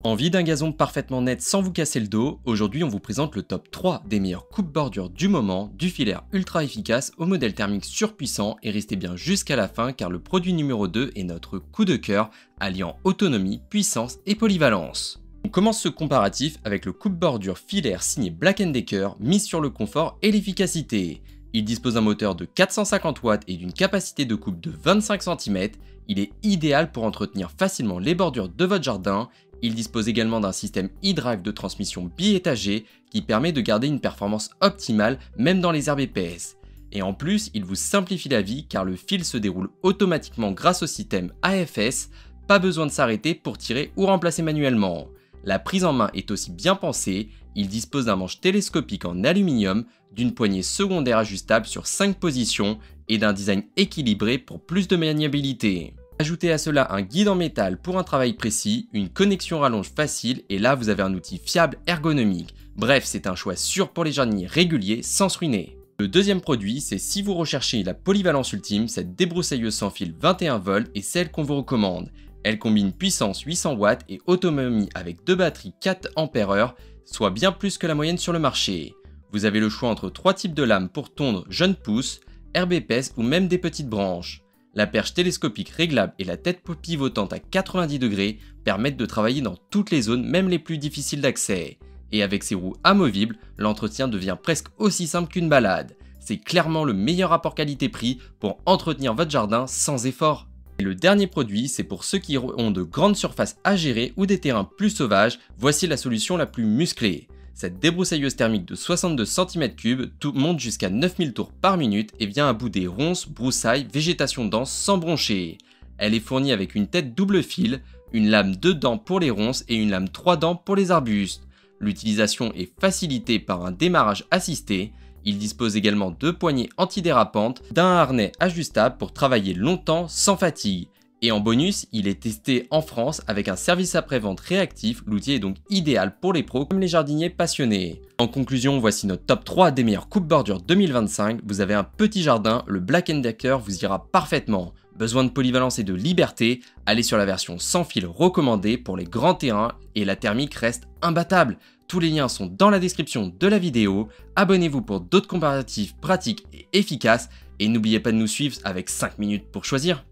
Envie d'un gazon parfaitement net sans vous casser le dos, aujourd'hui on vous présente le top 3 des meilleures coupe-bordures du moment, du filaire ultra efficace au modèle thermique surpuissant, et restez bien jusqu'à la fin car le produit numéro 2 est notre coup de cœur, alliant autonomie, puissance et polyvalence. On commence ce comparatif avec le coupe-bordure filaire signé Black & Decker, mis sur le confort et l'efficacité. Il dispose d'un moteur de 450 watts et d'une capacité de coupe de 25 cm. Il est idéal pour entretenir facilement les bordures de votre jardin. Il dispose également d'un système e-drive de transmission biétagée qui permet de garder une performance optimale même dans les herbes épaisses. Et en plus, il vous simplifie la vie car le fil se déroule automatiquement grâce au système AFS, pas besoin de s'arrêter pour tirer ou remplacer manuellement. La prise en main est aussi bien pensée, il dispose d'un manche télescopique en aluminium, d'une poignée secondaire ajustable sur 5 positions et d'un design équilibré pour plus de maniabilité. Ajoutez à cela un guide en métal pour un travail précis, une connexion rallonge facile et là vous avez un outil fiable ergonomique. Bref, c'est un choix sûr pour les jardiniers réguliers sans se ruiner. Le deuxième produit, c'est si vous recherchez la polyvalence ultime, cette débroussailleuse sans fil 21 volts est celle qu'on vous recommande. Elle combine puissance 800 watts et autonomie avec 2 batteries 4 Ah, soit bien plus que la moyenne sur le marché. Vous avez le choix entre 3 types de lames pour tondre jeunes pousses, herbes épaisses ou même des petites branches. La perche télescopique réglable et la tête pivotante à 90 degrés permettent de travailler dans toutes les zones, même les plus difficiles d'accès. Et avec ses roues amovibles, l'entretien devient presque aussi simple qu'une balade. C'est clairement le meilleur rapport qualité-prix pour entretenir votre jardin sans effort. Et le dernier produit, c'est pour ceux qui ont de grandes surfaces à gérer ou des terrains plus sauvages, voici la solution la plus musclée. Cette débroussailleuse thermique de 62 cm3 monte jusqu'à 9000 tours par minute et vient à bout des ronces, broussailles, végétation dense sans broncher. Elle est fournie avec une tête double fil, une lame 2 dents pour les ronces et une lame 3 dents pour les arbustes. L'utilisation est facilitée par un démarrage assisté. Il dispose également de poignées antidérapantes, d'un harnais ajustable pour travailler longtemps sans fatigue. Et en bonus, il est testé en France avec un service après-vente réactif, l'outil est donc idéal pour les pros comme les jardiniers passionnés. En conclusion, voici notre top 3 des meilleures coupe-bordures 2025, vous avez un petit jardin, le Black & Decker vous ira parfaitement. Besoin de polyvalence et de liberté, allez sur la version sans fil recommandée pour les grands terrains et la thermique reste imbattable. Tous les liens sont dans la description de la vidéo, abonnez-vous pour d'autres comparatifs pratiques et efficaces et n'oubliez pas de nous suivre avec 5 minutes pour choisir.